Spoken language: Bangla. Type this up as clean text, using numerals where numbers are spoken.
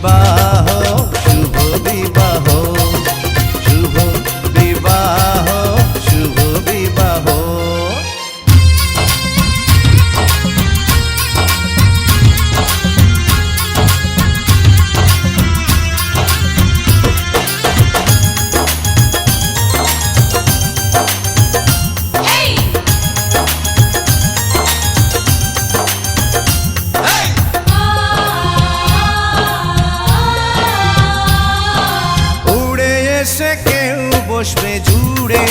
বিবাহ, শুভ বিবাহ, শুভ বিবাহ, শুভ বিবাহ। উড়ে এসে কেউ বসবে জুড়ে,